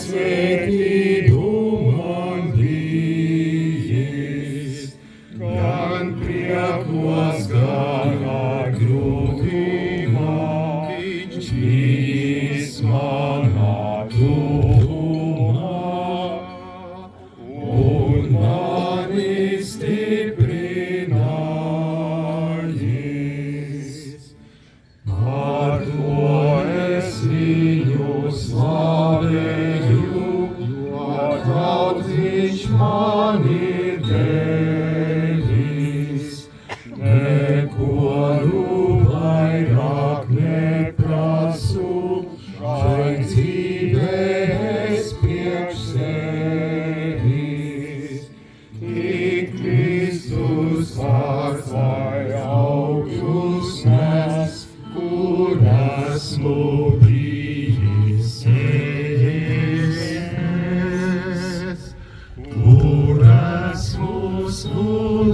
svētību man bijis, gan priekos, gan ar grūtībām, viņš bijis manā tuvumā, un mani stiprinājis. Par to es viņu slavēju, jo daudz viņš man ir devis. Neko vairāk neprasu, šai dzīvē es priekš sevis. Tik Kristus vārds lai augšus nes, kur esmu bijis ejis, kur esmu sludinājis,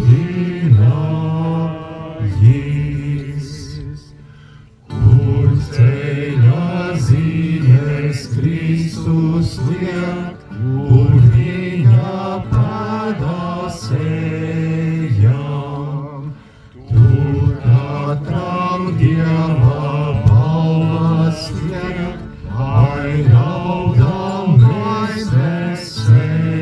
kur ceļa zīmes Kristus liek, kur viņa pēdās ejam, tur katram Dieva balvas tiek, lai naudām mēs nesējam.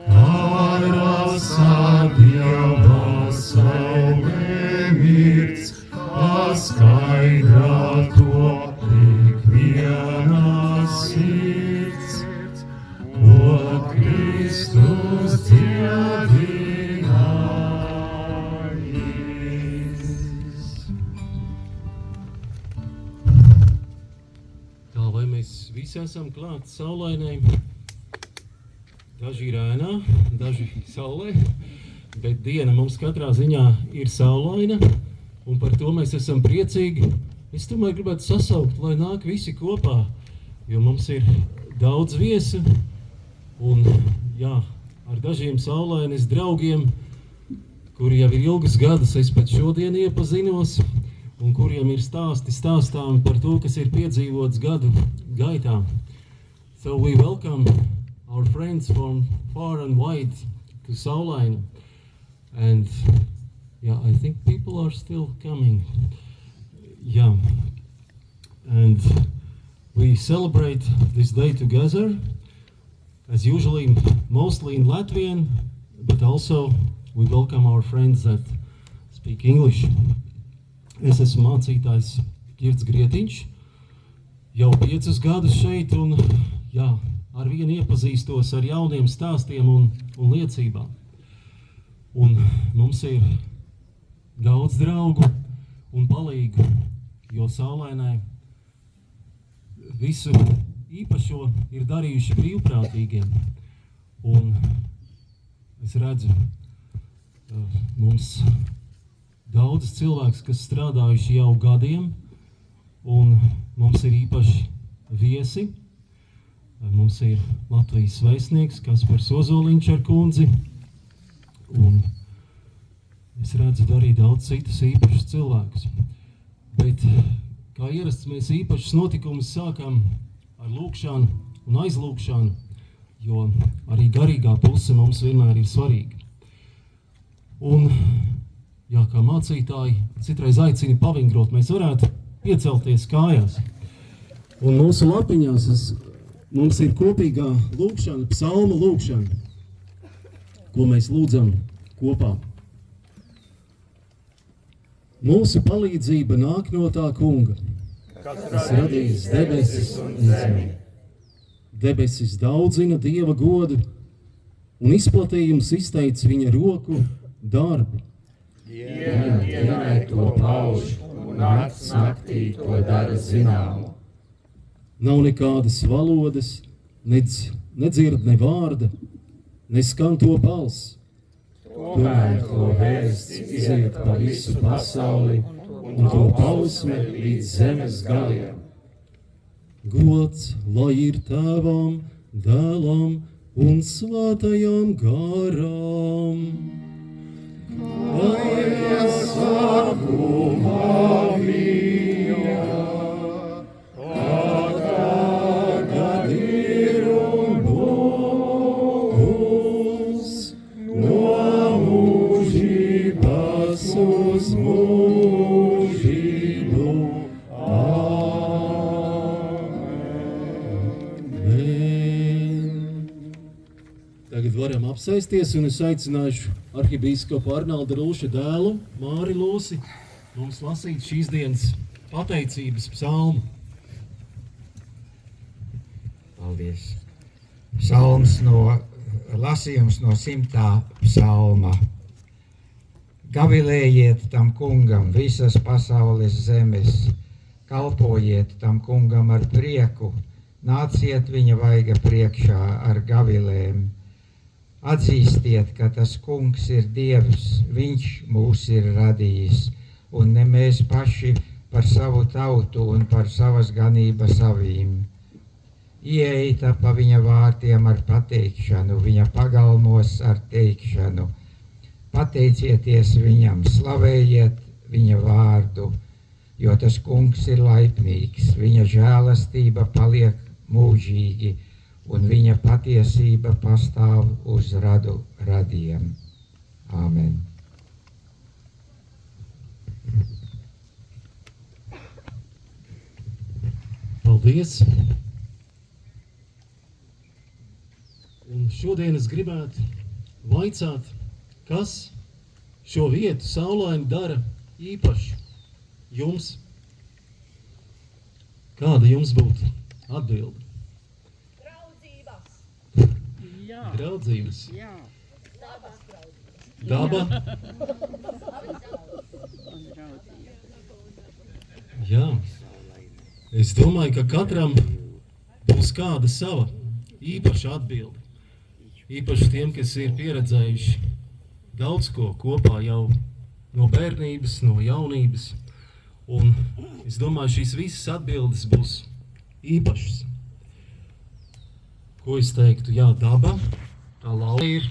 Karasa Dieva saulē mirts, paskaidrā to tik viena sirds, ko Kristus dziedinājis. Tā, vai mēs visi esam klāt Saulainei? Daži ir ēnā, daži saulē, bet diena mums katrā ziņā ir saulaina, un par to mēs esam priecīgi. Es tomēr gribētu sasaukt, lai nāk visi kopā, jo mums ir daudz viesu, un jā, ar dažiem saulainas draugiem, kuri jau ir ilgus gadus, es pat šodien iepazinos, un kuriem ir stāsti stāstām par to, kas ir piedzīvots gadu gaitā. So we welcome our friends from far and wide to Saulaine, and yeah, I think people are still coming. Yeah, and we celebrate this day together, as usually, mostly in Latvian, but also we welcome our friends that speak English. Es esmu mācītājs Girts Grietiņš, jau 5 gadus šeit, un jā, ar vienu iepazīstos ar jauniem stāstiem un liecībām. Un mums ir daudz draugu un palīgu, jo Saulainai visu īpašo ir darījuši brīvprātīgiem. Un es redzu, mums daudz cilvēks, kas strādājuši jau gadiem, un mums ir īpaši viesi. Mums ir Latvijas vēstnieks Kaspars Ozoliņš ar kundzi, un es redzu arī daudz citus īpašus cilvēkus. Bet, kā ierasts, mēs īpašus notikumus sākam ar lūkšanu un aizlūkšanu, jo arī garīgā puse mums vienmēr ir svarīga. Un, jā, kā mācītāji citreiz aicina pavingrot, mēs varētu piecelties kājās. Un mūsu lapiņās mums ir kopīgā lūkšana, psalma lūkšana, ko mēs lūdzam kopā. Mūsu palīdzība nāk no tā kunga, kas radījis debesis un zemi. Debesis daudzina Dieva godu, un izplatījums izteic viņa roku darbu. Diena dienai to pauž, un nakts naktī to dara zināmu. Nav nekādas valodas, nedzird ne vārda, neskan to balss. Tomēr to vēsts iziet pa visu pasauli, un to pausme līdz zemes galiem. Gods, lai ir Tēvam, Dēlam un Svētajam garam. Lai iesākumā bija, kā varam apsēsties, un es aicināšu arhibīskopu Arnolda Rūša dēlu, Māri Lūsi, mums lasīt šīs dienas pateicības psalmu. Paldies. Lasījums no 100. psalma. Gavilējiet tam kungam visas pasaules zemes, kalpojiet tam kungam ar prieku, nāciet viņa vaiga priekšā ar gavilēm. Atzīstiet, ka tas kungs ir Dievs, viņš mūs ir radījis, un ne mēs paši par savu tautu un par savas ganības avīm. Ieeita pa viņa vārtiem ar pateikšanu, viņa pagalmos ar teikšanu. Pateicieties viņam, slavējiet viņa vārdu, jo tas kungs ir laipnīgs, viņa žēlastība paliek mūžīgi, un viņa patiesība pastāv uz radu radiem. Āmen. Paldies! Un šodien es gribētu vaicāt, kas šo vietu Saulaini dara īpaši jums? Kāda jums būtu atbilde? Draudzības. Jā. Daba. Jā. Es domāju, ka katram būs kāda sava īpaša atbilde. Īpaši tiem, kas ir pieredzējuši daudz ko kopā jau no bērnības, no jaunības. Un es domāju, šīs visas atbildes būs īpašas. Ko es teiktu? Jā, daba, tā lauka ir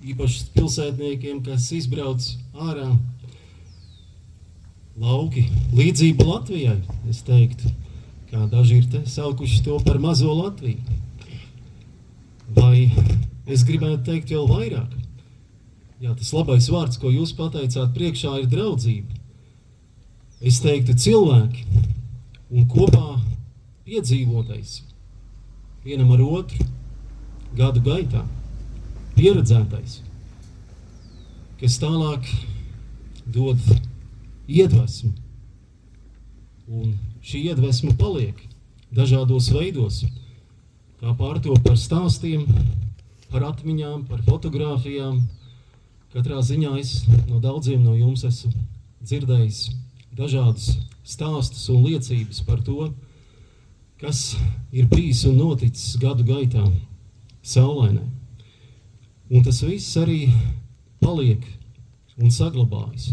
īpašas pilsētniekiem, kas izbrauc ārā. Lauki, līdzība Latvijai, es teiktu, kā daži ir te saukuši to par mazo Latviju. Vai es gribētu teikt vēl vairāk? Jā, tas labais vārds, ko jūs pateicāt priekšā, ir draudzība. Es teiktu cilvēki un kopā piedzīvotais vienam ar otru gadu gaitā, pieredzētais, kas tālāk dod iedvesmu. Un šī iedvesma paliek dažādos veidos. Tā pārtop par stāstiem, par atmiņām, par fotogrāfijām. Katrā ziņā es no daudziem no jums esmu dzirdējis dažādus stāstus un liecības par to, kas ir bijis un noticis gadu gaitā Saulainē. Un tas viss arī paliek un saglabājas.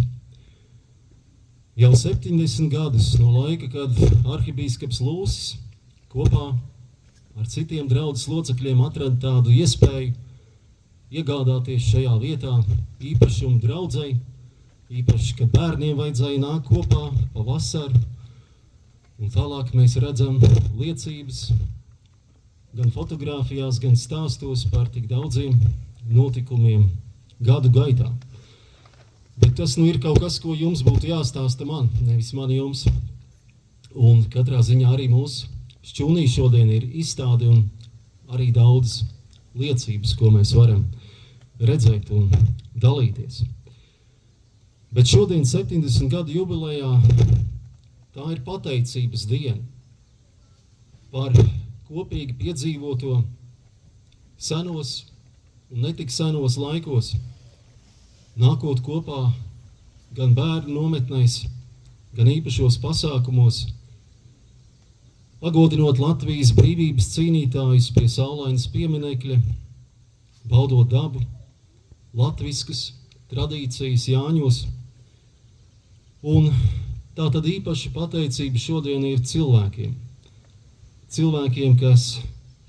Jau 70 gadus no laika, kad arhibīskaps Lūsis kopā ar citiem draudzes locekļiem atrada tādu iespēju iegādāties šajā vietā īpašumu draudzei, īpaši, kad bērniem vajadzēja nākt kopā pa vasaru. Un tālāk mēs redzam liecības gan fotogrāfijās, gan stāstos par tik daudziem notikumiem gadu gaitā. Bet tas ir kaut kas, ko jums būtu jāstāsta man, nevis man jums. Un katrā ziņā arī mūsu šķūnī šodien ir izstāde un arī daudz liecības, ko mēs varam redzēt un dalīties. Bet šodien 70 gadu jubilejā tā ir pateicības diena par kopīgi piedzīvoto senos un netik senos laikos, nākot kopā gan bērnu nometnēs, gan īpašos pasākumos, pagodinot Latvijas brīvības cīnītājus pie Saulainas pieminekļa, baudot dabu, latviskas tradīcijas Jāņos. Un tā tad īpaši pateicība šodien ir cilvēkiem. Cilvēkiem, kas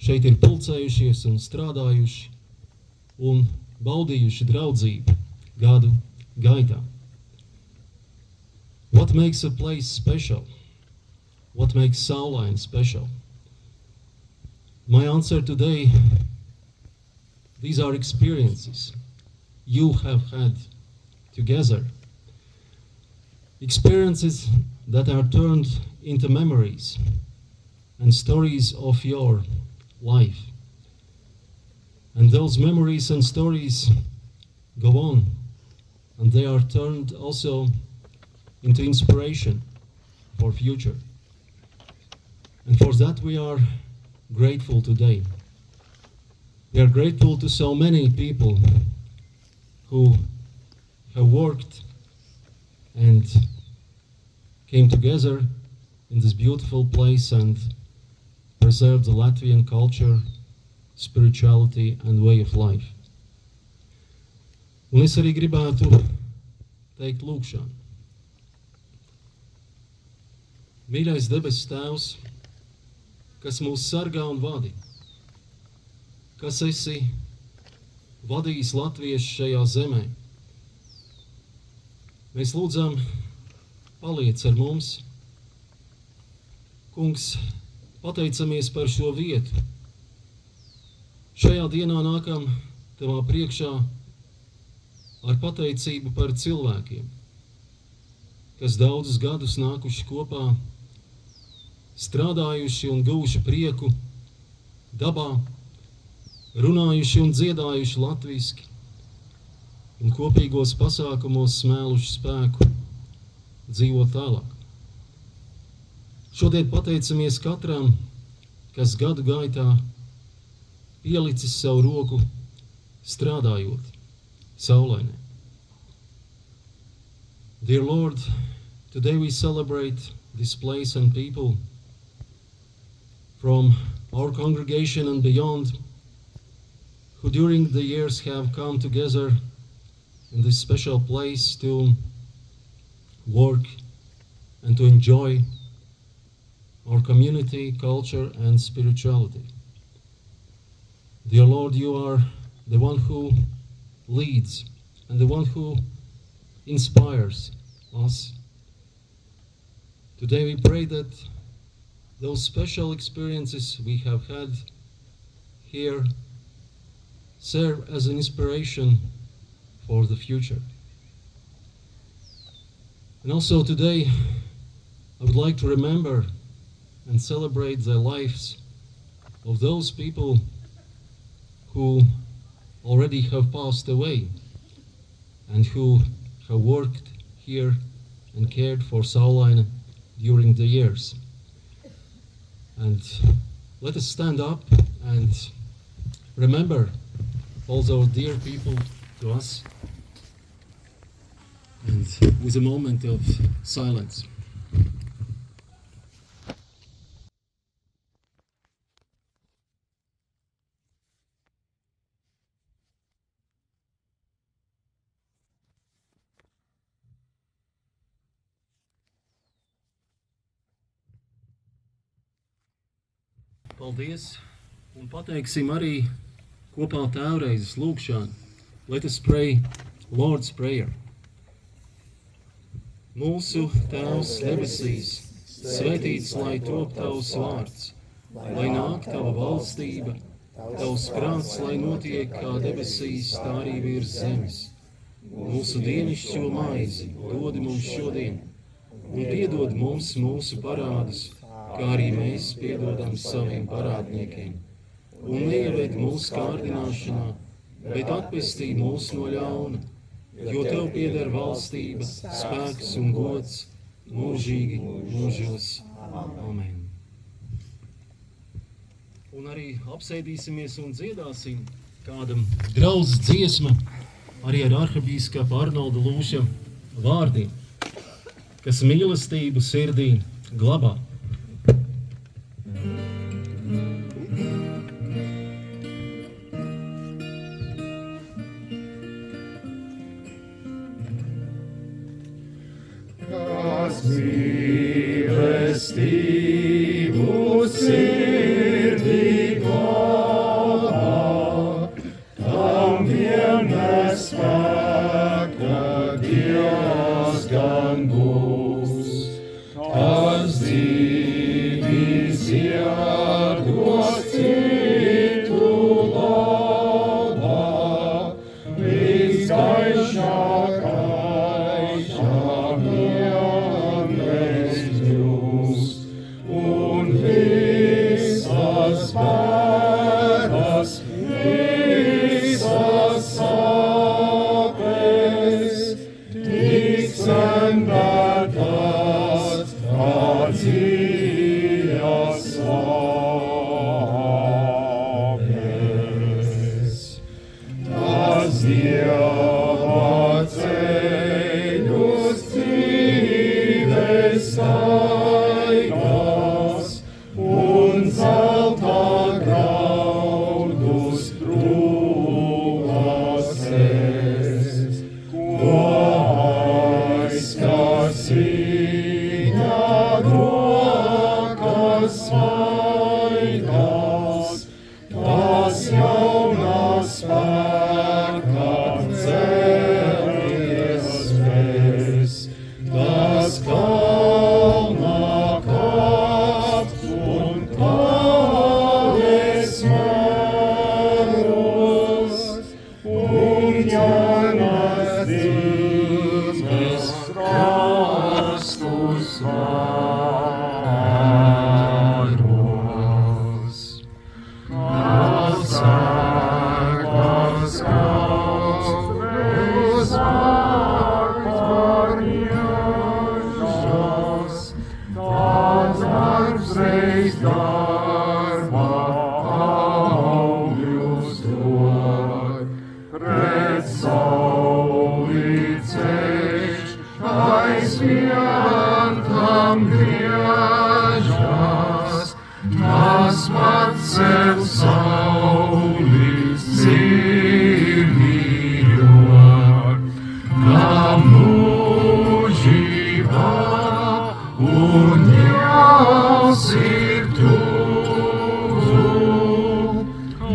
šeit ir pulcējušies un strādājuši un baudījuši draudzību gadu gaitā. What makes a place special? What makes Saulaine special? My answer today, these are experiences you have had together. Experiences that are turned into memories and stories of your life. And those memories and stories go on, and they are turned also into inspiration for future. And for that we are grateful today. We are grateful to so many people who have worked and came together in this beautiful place and preserved the Latvian culture, spirituality and way of life. Un es arī gribētu teikt lūgšanu. Mīļais debesu Tēvs, kas mūs sargā un vadi, kas esi vadījis latviešus šajā zemē, mēs lūdzam, paliec ar mums. Kungs, pateicamies par šo vietu. Šajā dienā nākam Tavā priekšā ar pateicību par cilvēkiem, kas daudzus gadus nākuši kopā, strādājuši un guvuši prieku dabā, runājuši un dziedājuši latviski un kopīgos pasākumos smēluši spēku dzīvot tālāk. Šodien pateicamies katram, kas gadu gaitā pielicis savu roku strādājot Saulainē. Dear Lord, today we celebrate this place and people from our congregation and beyond who during the years have come together in this special place to work and to enjoy our community, culture and spirituality. Dear Lord, you are the one who leads and the one who inspires us. Today we pray that those special experiences we have had here serve as an inspiration for the future. And also today I would like to remember and celebrate the lives of those people who already have passed away and who have worked here and cared for Saulaine during the years. And let us stand up and remember all those dear people to us, and with a moment of silence. Paldies, un pateiksim arī kopā tēvreizes lūgšanu. Let us pray Lord's Prayer. Mūsu Tēvs debesīs, svētīts lai top Tavs vārds, lai nāk Tava valstība, Tavs prāts, lai notiek kā debesīs, tā arī virs zemes. Mūsu dienascho maizi dod mums šodien, un piedod mums mūsu parādus, kā arī mēs piedodam saviem parādniekiem. Un neieved mūsu kārdināšanā, bet atpestī mūs no ļauna, jo Tev pieder valstība, spēks un gods mūžīgi mūžos. Amen. Un arī apsēdīsimies un dziedāsim kādam draudz dziesma arī ar arhibīskapa Arnolda Lūša vārdiem, kas mīlestību sirdī glabā. Mīlestību sirdī glabā, tam vienmēr spēka Dievs gan būs. Tas dzīvības iedos citu labā, līdz gaišākai šām sveiks darba augļus dod. Pret sauli ceļš aizvien tam griežas, tas pats sev saulis dzīvījot, kam mūžībā un Dievs ir tuvu,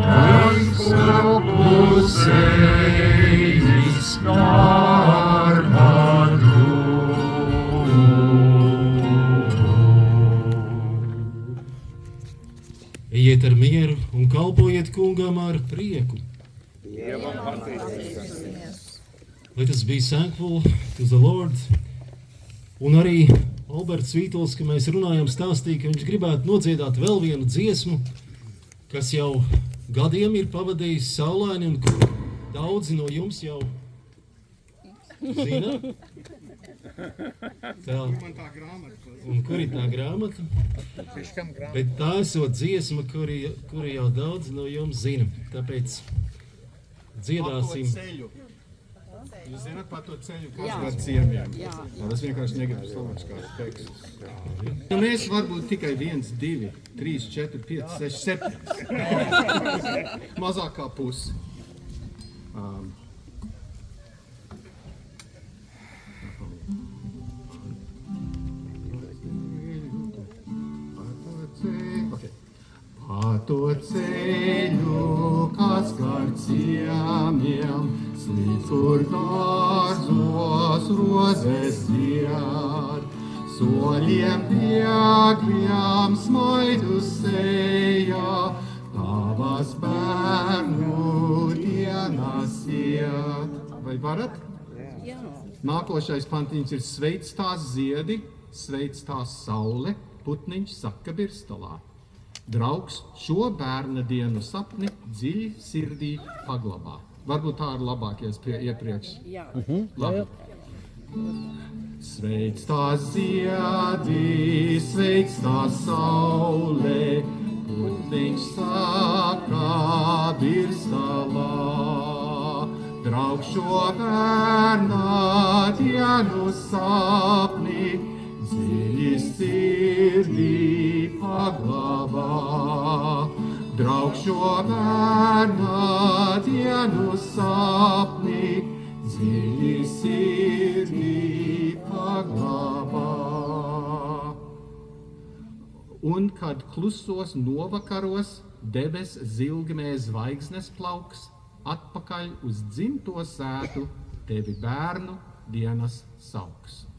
kas kopusējis pārvadu. Ejiet ar mieru un kalpojiet kungam ar prieku. Let us be thankful to the Lord. Un arī Alberts Vītols, ka mēs runājam, stāstīja, ka viņš gribētu nodziedāt vēl vienu dziesmu, kas jau gadiem ir pavadījis Saulaini un kur daudzi no jums jau zina. Tā. Un kur ir tā grāmata? Bet tā esot dziesma, kuri jau daudz no jums zina. Tāpēc dziedāsim. Jūs zināt par to ceļu, kas var ciemiem? Es vienkārši negribu slovaču kādu tekstu. Mēs varbūt tikai 1, 2, 3, 4, 5, 6, 7. Mazāk kā pusi. Pa to ceļu, kas gar ciemiem, slīd, kur dārzos rozes zied, soļiem piegliem smaidu sejā, tavas bērnu dienas iet. Vai varat? Jā. Nākošais pantiņš ir sveic tās ziedi, sveic tās saule, putniņš saka birstalā. Draugs šo bērna dienu sapni dziļi sirdī paglabā. Varbūt tā ir labākies iepriekš. Jā. Labi. Sveic tās ziedi, sveic tās saule, putniņš saka birstalā. Draugs šo bērna dienu sapni dziļi sirdī paglabā. Draugs šo bērna dienu sapni dziļi sirdī paglabā. Un kad klusos novakaros debes zilgmē zvaigznes plauks, atpakaļ uz dzimto sētu tevi bērnu dienas sauks.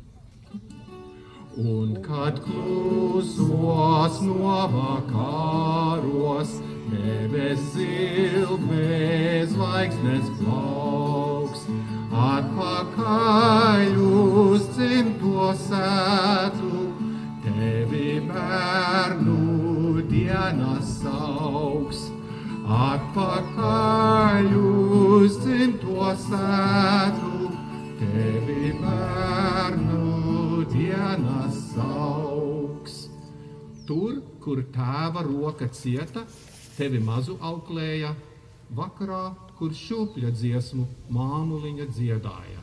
Un kad klusos novakaros debes zilgmē zvaigznes plauks, atpakaļ uz dzimto sētu tevi bērnu dienas sauks. Atpakaļ uz dzimto sētu tevi bērnu dienas sauks. Tur, kur tēva roka cieta, tevi mazu auklēja, vakarā, kur šūpļa dziesmu māmuliņa dziedāja.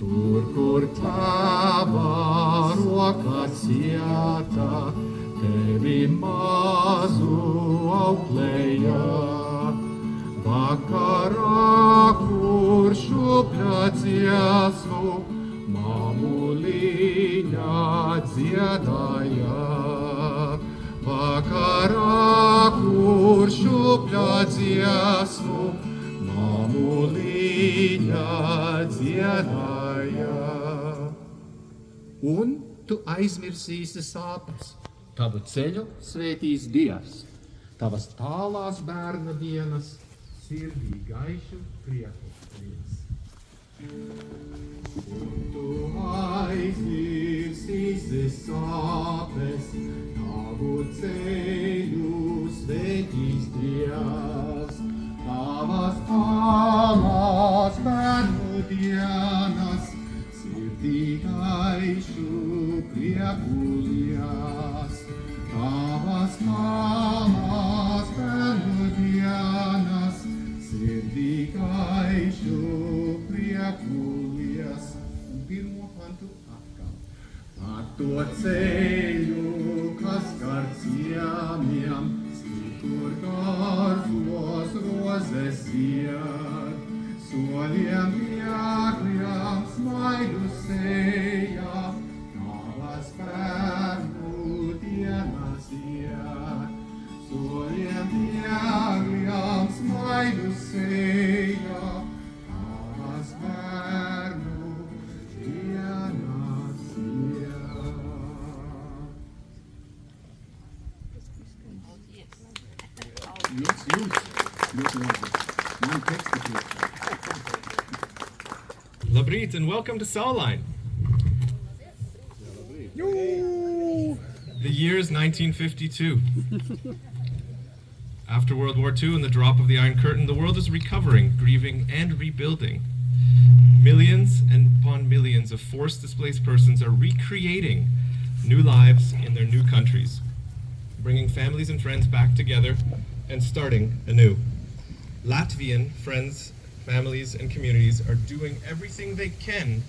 Tur, kur tēva roka cieta, tevi mazu auklēja, vakarā, kur šūpļa dziesmu māmuliņa dziedāja. Vakarā, kur šūpļa dziesmu māmuliņa dziedāja. Un tu aizmirsīsi sāpes, tavu ceļu svētīs Dievs, tavas tālās bērna dienas sirdī gaišu prieku lies. Un tu aizmirsīsi sāpes, tavu ceļu svētīs Dievs, tavas tālās bērnu dienas sirdī gaišu prieku lies. ceļu, kas gar ciemiem, citur gardos rozes iet, soļiem viegļiem smaidu sejā, tavas bērnu dienas iet, soļiem viegļiem smaidu sejā, tavas bērnu dienas iet. Labrīt and welcome to Saulaine. The year is 1952. After World War II and the drop of the Iron Curtain, the world is recovering, grieving, and rebuilding. Millions and upon millions of forced displaced persons are recreating new lives in their new countries, bringing families and friends back together and starting anew. Latvian friends, families, and communities are doing everything they can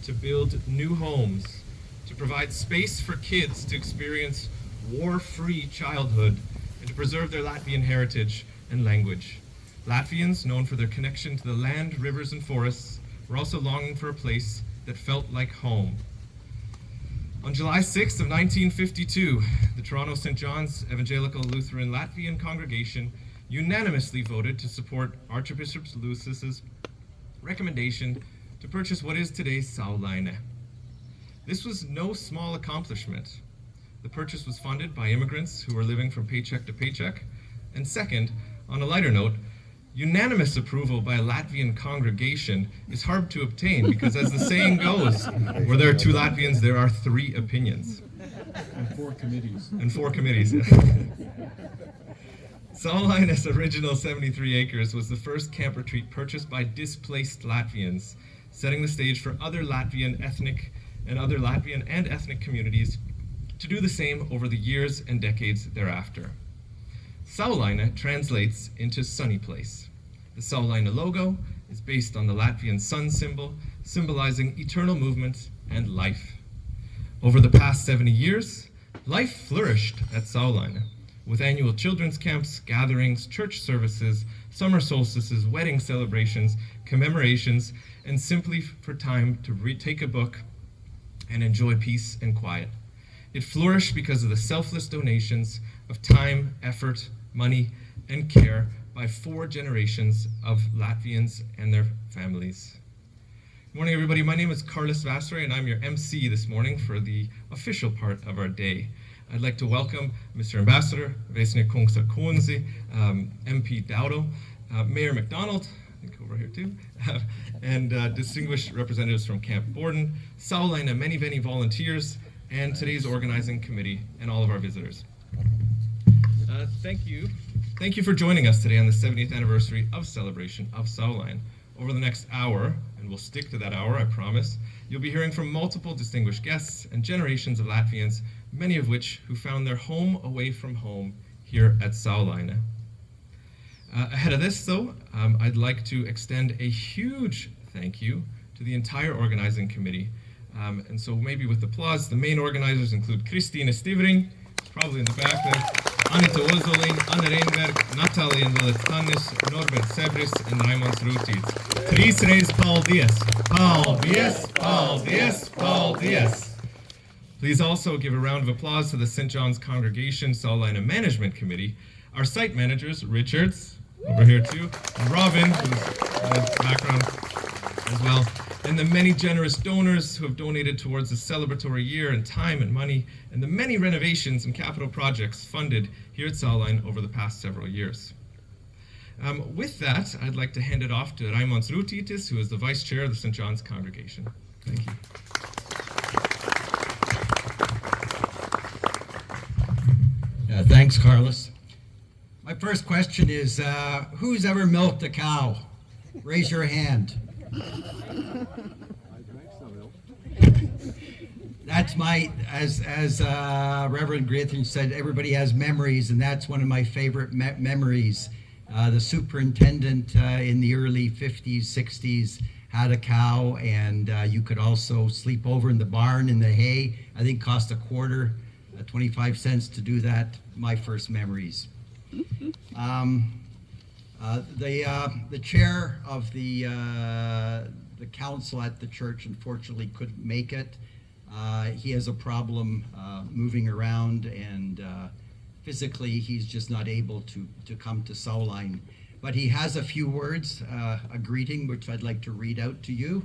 to build new homes, to provide space for kids to experience war-free childhood, and to preserve their Latvian heritage and language. Latvians, known for their connection to the land, rivers, and forests, were also longing for a place that felt like home. On July 6th of 1952, the Toronto St. John's Evangelical Lutheran Latvian congregation unanimously voted to support Archbishop Lucis's recommendation to purchase what is today Saulaine. This was no small accomplishment. The purchase was funded by immigrants who were living from paycheck to paycheck. And second, on a lighter note, unanimous approval by a Latvian congregation is hard to obtain because, as the saying goes, where there are two Latvians, there are three opinions. And four committees. And four committees. Saulaine's original 73 acres was the first camp retreat purchased by displaced Latvians, setting the stage for other Latvian and ethnic communities to do the same over the years and decades thereafter. Saulaine translates into sunny place. The Saulaine logo is based on the Latvian sun symbol, symbolizing eternal movement and life. Over the past 70 years, life flourished at Saulaine, with annual children's camps, gatherings, church services, summer solstices, wedding celebrations, commemorations, and simply for time to take a book and enjoy peace and quiet. It flourished because of the selfless donations of time, effort, money, and care by 4 generations of Latvians and their families. Good morning, everybody. My name is Carlos Vassare, and I'm your MC this morning for the official part of our day. I'd like to welcome Mr. Ambassador, Vesnik Kungsa Kunzi, MP Dowdo, Mayor McDonald, I think over here too, and distinguished representatives from Camp Borden, Saulaine, and many volunteers, and today's organizing committee, and all of our visitors. Thank you for joining us today on the 70th anniversary of celebration of Saulaine. Over the next hour, and we'll stick to that hour, I promise, you'll be hearing from multiple distinguished guests and generations of Latvians, many of which who found their home away from home here at Saulaine. Ahead of this, though, I'd like to extend a huge thank you to the entire organizing committee. And so maybe with applause, the main organizers include Kristina Stivring, probably in the back there, Anita Ozolin, Anna Reinberg, Natalia Noletanis, Norbert Sebris, and Raimons Rūtīts. Trīs reizes paldies! Paldies! Paldies! Paldies! Please also give a round of applause to the St. John's Congregation Saulaine Management Committee, our site managers, Richards, over here too, and Robin, who's in the background as well, and the many generous donors who have donated towards the celebratory year and time and money, and the many renovations and capital projects funded here at Saulaine over the past several years. With that, I'd like to hand it off to Raimons Rūtītis, who is the Vice Chair of the St. John's Congregation. Thank you. Thanks, Carlos. My first question is, who's ever milked a cow? Raise your hand. That's as Reverend Gritham said, everybody has memories, and that's one of my favorite memories. The superintendent in the early 50s, 60s had a cow, and you could also sleep over in the barn in the hay. I think cost a quarter, 25 cents to do that. My first memories. The chair of the council at the church unfortunately couldn't make it. He has a problem moving around, and physically he's just not able to come to Saulaine. But he has a few words, a greeting, which I'd like to read out to you.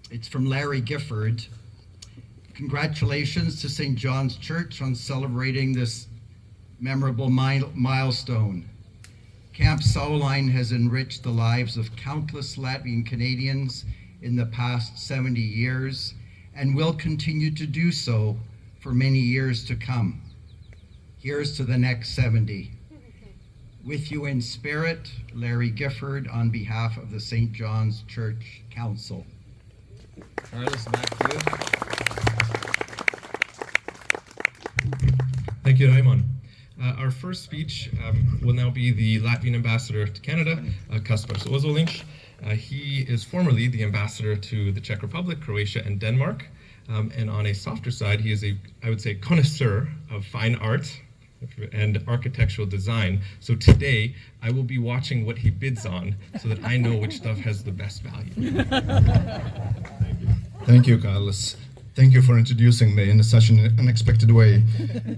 It's from Larry Gifford. Congratulations to St. John's Church on celebrating this memorable milestone. Camp Saulaine has enriched the lives of countless Latvian Canadians in the past 70 years and will continue to do so for many years to come. Here's to the next 70. With you in spirit, Larry Gifford, on behalf of the St. John's Church Council. Carlos, back to you. Thank you, Raimon. Our first speech will now be the Latvian ambassador to Canada, Kaspars Ozoliņš. He is formerly the ambassador to the Czech Republic, Croatia, and Denmark. And on a softer side, he is I would say, connoisseur of fine art and architectural design. So today, I will be watching what he bids on so that I know which stuff has the best value. Thank you, Carlos. Thank you for introducing me in such an unexpected way.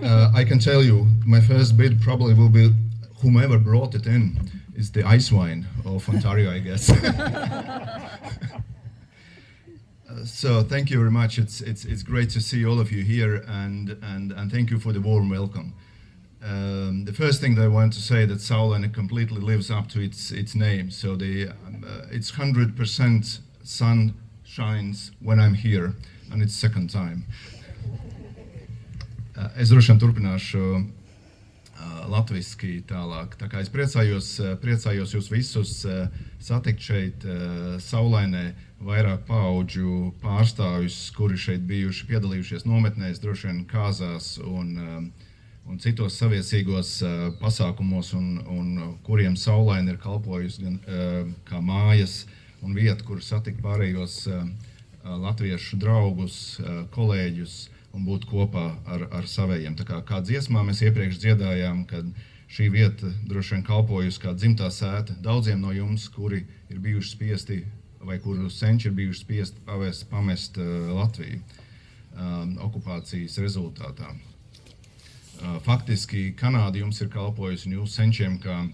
I can tell you, my first bid probably will be whomever brought it in is the ice wine of Ontario, I guess. So thank you very much. It's great to see all of you here, and thank you for the warm welcome. The first thing that I want to say that Saulaine completely lives up to its name. So it's 100% sun shines when I'm here, and it's second time. Es droši vien turpināšu latviski tālāk. Tā kā es priecājos jūs visus satikt šeit Saulainē, vairāk paudžu pārstāvjus, kuri šeit bijuši piedalījušies nometnēs, droši vien kāzās un citos saviesīgos pasākumos, un kuriem Saulaine ir kalpojusi gan kā mājas un vieta, kur satikt pārējos latviešu draugus, kolēģus un būt kopā ar savējiem. Tā kā dziesmā mēs iepriekš dziedājām, kad šī vieta droši vien kalpojusi kā dzimtā sēta daudziem no jums, kuri ir bijuši spiesti vai kuru senči ir bijuši spiesti pamest Latviju okupācijas rezultātā. Faktiski Kanāda jums ir kalpojusi un jūsu senčiem kā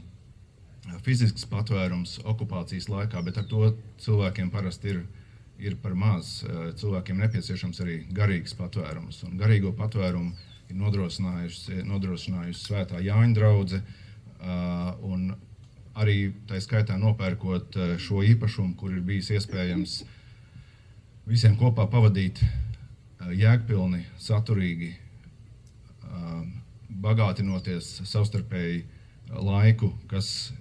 fizisks patvērums okupācijas laikā, bet ar to cilvēkiem parasti ir par maz. Cilvēkiem nepieciešams arī garīgs patvērums, un garīgo patvērumu ir nodrošinājusi Svētā Jāņa draudze, un arī tā skaitā nopērkot šo īpašumu, kur ir bijis iespējams visiem kopā pavadīt jēgpilni, saturīgi, bagātinoties savstarpēji laiku, kas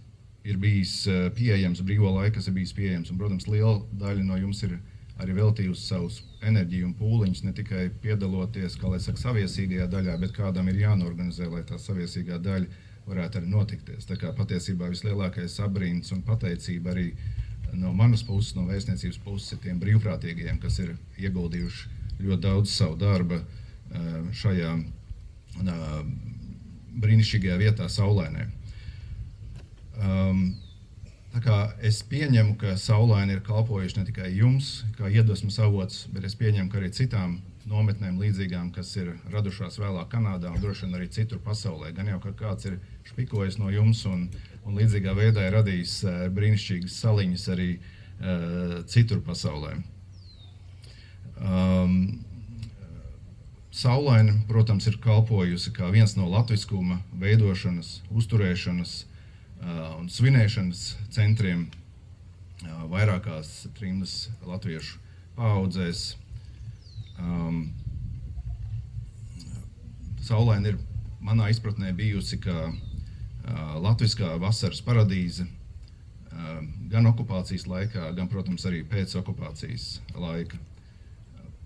ir bijis pieejams, brīvo laiku, kas ir bijis pieejams. Un, protams, liela daļa no jums ir arī veltījusi savus enerģiju un pūliņus, ne tikai piedaloties, kā lai saka, saviesīgajā daļā, bet kādam ir jānorganizē, lai tā saviesīgā daļa varētu arī notikties. Tā kā patiesībā vislielākais abrīns un pateicība arī no manas puses, no vēstniecības puses ir tiem brīvprātīgajiem, kas ir ieguldījuši ļoti daudz savu darba šajā brīnišķīgajā vietā Saulainē. Tā kā es pieņemu, ka Saulaine ir kalpojuši ne tikai jums, kā iedvesmas avots, bet es pieņemu, ka arī citām nometnēm līdzīgām, kas ir radušās vēlāk Kanādā un droši vien arī citur pasaulē. Gan jau, ka kāds ir špikojis no jums un līdzīgā veidā ir radījis brīnišķīgas saliņas arī citur pasaulē. Saulaine, protams, ir kalpojusi kā viens no latviskuma veidošanas, uzturēšanas un svinēšanas centriem vairākās trimdas latviešu paaudzēs. Saulaine ir manā izpratnē bijusi kā latviskā vasaras paradīze gan okupācijas laikā, gan, protams, arī pēc okupācijas laika.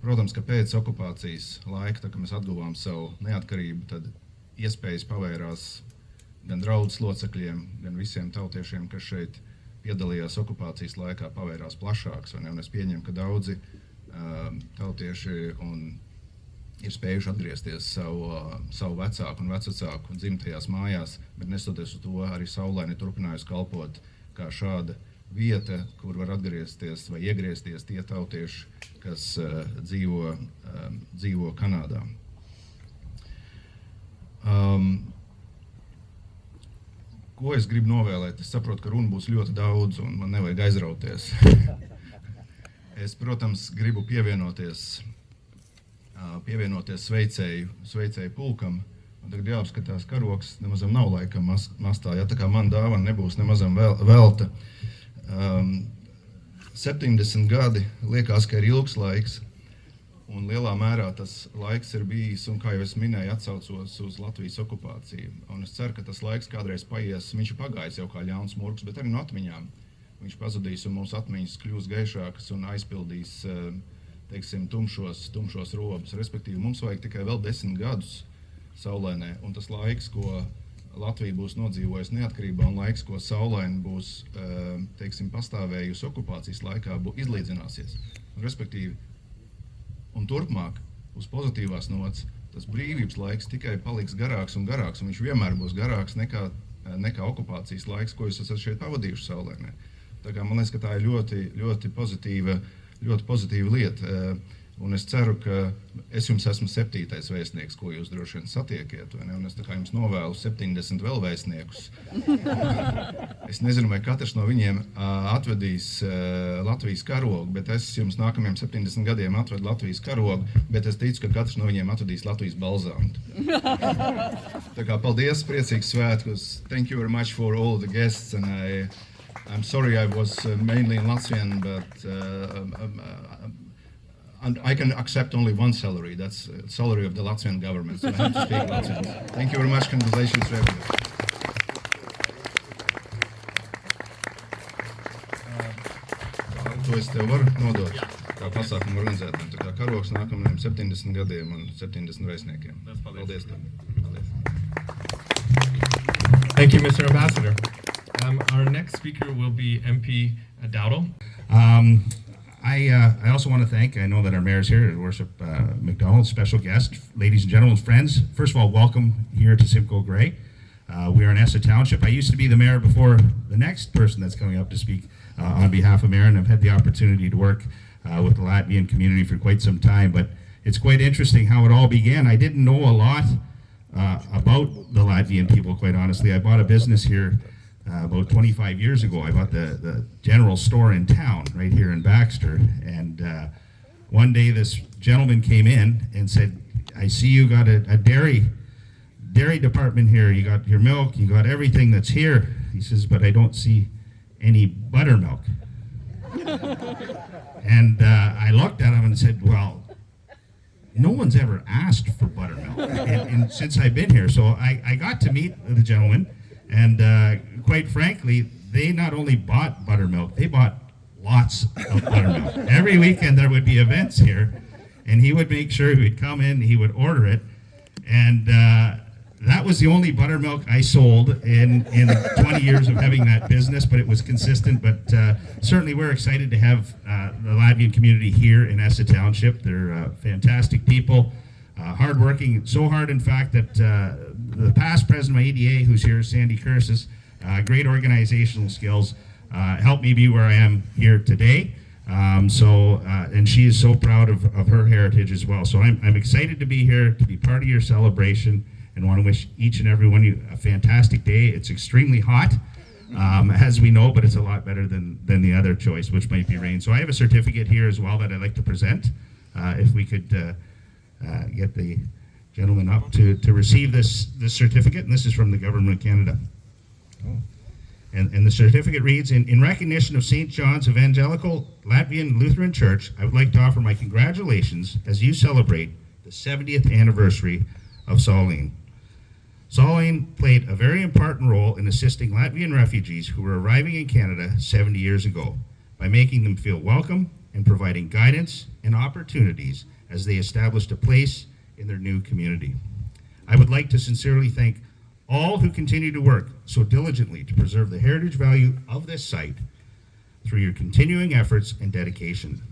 Protams, ka pēc okupācijas laika, tā kā mēs atguvām savu neatkarību, tad iespējas pavērās gan draudzes locekļiem, gan visiem tautiešiem, kas šeit piedalījās okupācijas laikā, pavērās plašāks. Un es pieņemu, ka daudzi tautieši ir spējuši atgriezties savu vecāku un vecvecāku dzimtajās mājās, bet nestoties uz to, arī Saulaine turpinājusi kalpot kā šāda vieta, kur var atgriezties vai iegriezties tie tautieši, kas dzīvo Kanādā. Ko es gribu novēlēt? Es saprotu, ka runa būs ļoti daudz un man nevajag aizrauties. Es, protams, gribu pievienoties sveicēju pulkam. Un tagad jāapskatās, karoks nemazam nav laikam mastā, ja tā kā man dāvana nebūs nemazam velta. 70 gadi liekas, ka ir ilgs laiks, un lielā mērā tas laiks ir bijis, un kā jau es minēju, atsaucos uz Latvijas okupāciju. Un es ceru, ka tas laiks kādreiz paies, viņš ir pagājis jau kā ļauns murgs, bet arī no atmiņām. Viņš pazudīs, un mūsu atmiņas kļūs gaišākas un aizpildīs, teiksim, tumšos robus. Respektīvi, mums vajag tikai vēl 10 gadus Saulainē, un tas laiks, ko Latvija būs nodzīvojusi neatkarībā, un laiks, ko Saulaine būs, teiksim, pastāvējusi okupācijas laikā, izlīdzināsies. Respektīvi, un turpmāk, uz pozitīvās nots, tas brīvības laiks tikai paliks garāks un garāks, un viņš vienmēr būs garāks nekā okupācijas laiks, ko jūs esat šeit pavadījuši Saulainē. Tā kā man liekas, ka tā ir ļoti pozitīva lieta. Un es ceru, ka es jums esmu 7. vēstnieks, ko jūs droši vien satiekiet, vai ne? Un es tā kā jums novēlu 70 vēl vēstniekus. Es nezinu, vai katrs no viņiem atvedīs Latvijas karogu, bet es jums nākamajiem 70 gadiem atvedu Latvijas karogu, bet es ticu, ka katrs no viņiem atvedīs Latvijas balzānu. Tā kā paldies, priecīgs svētkus. Thank you very much for all the guests, and I'm sorry I was mainly in Latvian, but and I can accept only one salary. That's the salary of the Latvian government, so I have to speak Latvian. Thank you very much. Congratulations to everyone. To es tev varu nodot kā pasākumu organizētājiem. Tā kā karoks nākamajiem 70 gadiem un 70 vēstniekiem. Paldies tev. Paldies. Thank you, Mr. Ambassador. Our next speaker will be MP Dowdle. I also want to thank, I know that our mayor is here, Worship McDonald, special guest, ladies and gentlemen, friends. First of all, welcome here to Simcoe Grey. We are in Essa Township. I used to be the mayor before the next person that's coming up to speak on behalf of mayor, and I've had the opportunity to work with the Latvian community for quite some time, but it's quite interesting how it all began. I didn't know a lot about the Latvian people, quite honestly. I bought a business here about 25 years ago. I bought the general store in town, right here in Baxter, and one day this gentleman came in and said, I see you got a dairy department here. You got your milk, you got everything that's here. He says, but I don't see any buttermilk. And I looked at him and said, well, no one's ever asked for buttermilk and since I've been here. So I got to meet the gentleman, and quite frankly, they not only bought buttermilk, they bought lots of buttermilk. Every weekend there would be events here, and he would make sure he would come in, he would order it, and that was the only buttermilk I sold in 20 years of having that business, but it was consistent. But certainly we're excited to have the Latvian community here in Essa Township. They're fantastic people, hardworking, so hard in fact that the past president of my EDA, who's here, Sandy Cursis, great organizational skills, helped me be where I am here today. And she is so proud of her heritage as well. So I'm excited to be here, to be part of your celebration, and want to wish each and every one of you a fantastic day. It's extremely hot, as we know, but it's a lot better than the other choice, which might be rain. So I have a certificate here as well that I'd like to present. If we could get the gentleman up to receive this certificate, and this is from the Government of Canada. And the certificate reads, in recognition of St. John's Evangelical Latvian Lutheran Church, I would like to offer my congratulations as you celebrate the 70th anniversary of Saulaine. Saulaine played a very important role in assisting Latvian refugees who were arriving in Canada 70 years ago by making them feel welcome and providing guidance and opportunities as they established a place in their new community. I would like to sincerely thank all who continue to work so diligently to preserve the heritage value of this site through your continuing efforts and dedication.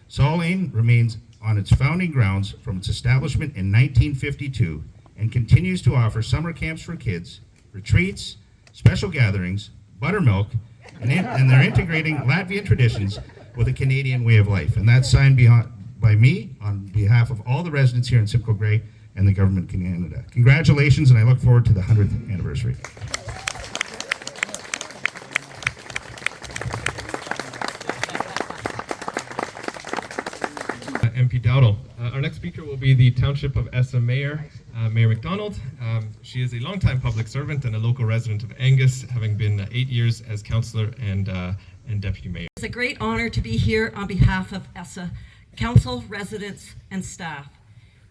Saulaine remains on its founding grounds from its establishment in 1952 and continues to offer summer camps for kids, retreats, special gatherings, buttermilk, and they're integrating Latvian traditions with a Canadian way of life. And that's signed by me on behalf of all the residents here in Simcoe Grey and the government of Canada. Congratulations, and I look forward to the 100th anniversary. MP Dowdle. Our next speaker will be the Township of Essa Mayor, Mayor McDonald. She is a longtime public servant and a local resident of Angus, having been 8 years as councillor and deputy mayor. It's a great honor to be here on behalf of Essa Council, residents, and staff.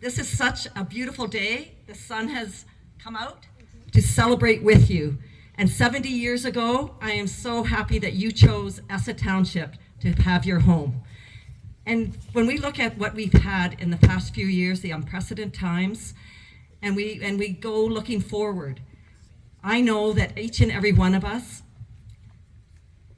This is such a beautiful day. The sun has come out to celebrate with you. And 70 years ago, I am so happy that you chose Essa Township to have your home. And when we look at what we've had in the past few years, the unprecedented times, and we go looking forward, I know that each and every one of us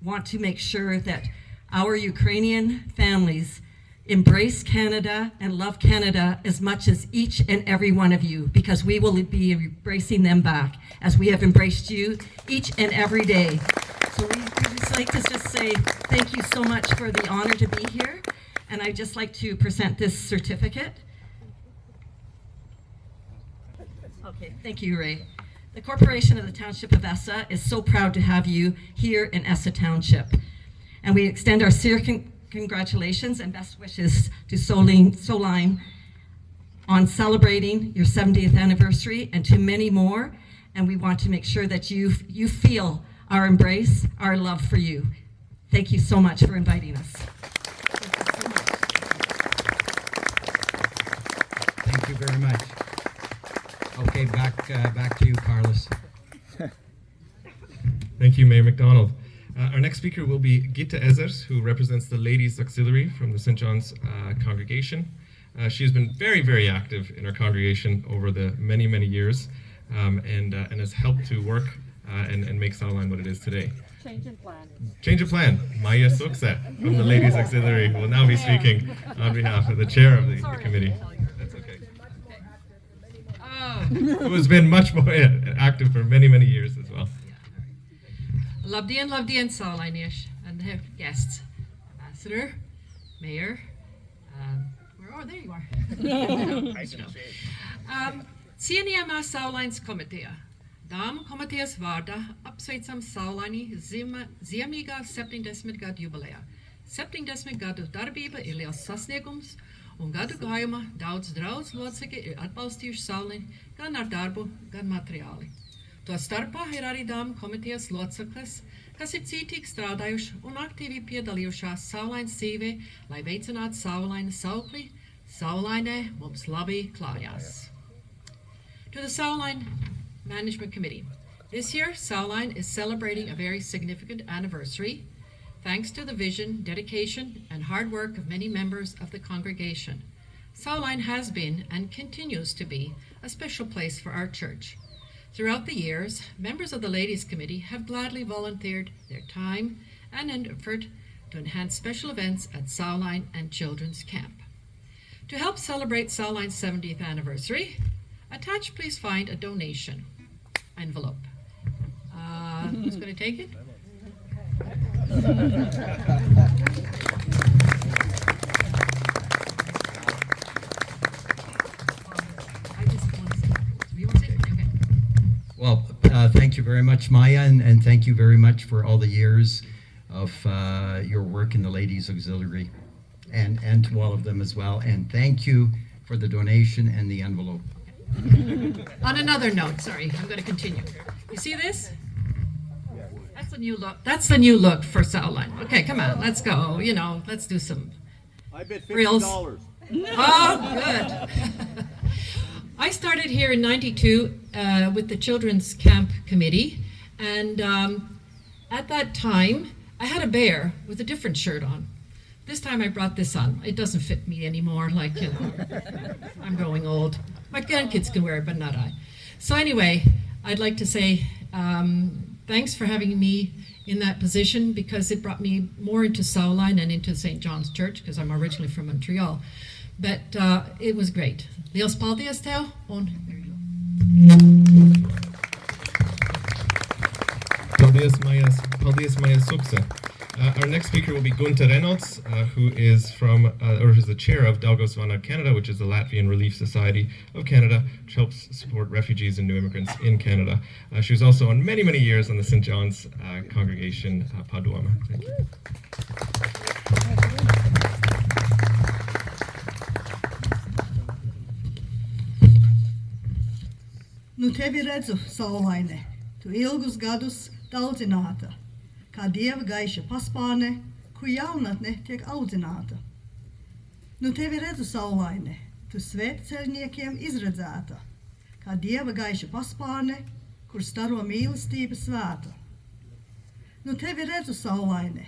want to make sure that our Ukrainian families embrace Canada and love Canada as much as each and every one of you, because we will be embracing them back as we have embraced you each and every day. So we just like to just say thank you so much for the honor to be here. And I'd just like to present this certificate. Okay, thank you, Ray. The Corporation of the Township of Essa is so proud to have you here in Essa Township. And we extend our sincere congratulations and best wishes to Saulaine on celebrating your 70th anniversary and to many more. And we want to make sure that you feel our embrace, our love for you. Thank you so much for inviting us. Thank you very much. Okay, back to you, Carlos. Thank you, Mayor McDonald. Our next speaker will be Gitta Ezers, who represents the Ladies Auxiliary from the St. John's congregation. She has been very, very active in our congregation over the many, many years, and has helped to work and make Saulaine what it is today. Change in plan. Change of plan. Maya Suksa from the Ladies Auxiliary will now be speaking on behalf of the chair of the committee. That's okay. Who has been much more active for many, many years as well. Labdien, Saulainish, and the guests, Ambassador, Mayor, there you are. Cienījamā Saulainas komiteja. Dāmu komitejas vārdā apsveicam Saulaini ziemīgā 70 gadu jubilejā. 70 gadu darbība ir liels sasniegums, un gadu gājumā daudz draudz locekļi ir atbalstījuši Saulaini gan ar darbu, gan materiāli. To starpā ir arī dāmu komitejas locekles, kas ir cītīgi strādājuši un aktīvi piedalījušās Saulainas dzīvē, lai veicinātu Saulainas saukli, Saulainē mums labi klājās. To the Saulaine Management Committee. This year, Saulaine is celebrating a very significant anniversary, thanks to the vision, dedication, and hard work of many members of the congregation. Saulaine has been and continues to be a special place for our church. Throughout the years, members of the Ladies Committee have gladly volunteered their time and effort to enhance special events at Saulaine and Children's Camp. To help celebrate Saulaine's 70th anniversary, attached, please find a donation envelope. Who's going to take it? Well, thank you very much, Maya, and thank you very much for all the years of your work in the Ladies Auxiliary, and to all of them as well. And thank you for the donation and the envelope. On another note, sorry, I'm going to continue. You see this? That's the new look. That's the new look for Saulaine. Okay, come on, let's go. You know, let's do some I bet $50. reels. Oh, good. I started here in '92 with the Children's Camp Committee, and at that time, I had a bear with a different shirt on. This time I brought this on. It doesn't fit me anymore, like, you know, I'm growing old. My grandkids can wear it, but not I. So anyway, I'd like to say thanks for having me in that position because it brought me more into Saulaine and into St. John's Church because I'm originally from Montreal. But it was great. Liels paldies tev, un there you go. Paldies, Maya Suksa. Our next speaker will be Gunta Reynolds, who is the chair of Daugavsvana Canada, which is the Latvian Relief Society of Canada, which helps support refugees and new immigrants in Canada. She was also on many, many years on the St. John's congregation, Padoma. Thank you. Nu tevi redzu, Saulaine, tu ilgus gadus daudzināta, kā dieva gaiša paspārne, kur jaunatne tiek audzināta. Nu tevi redzu, Saulaine, tu svētceļniekiem izredzēta, kā dieva gaiša paspārne, kur staro mīlestība svēta. Nu tevi redzu, Saulaine,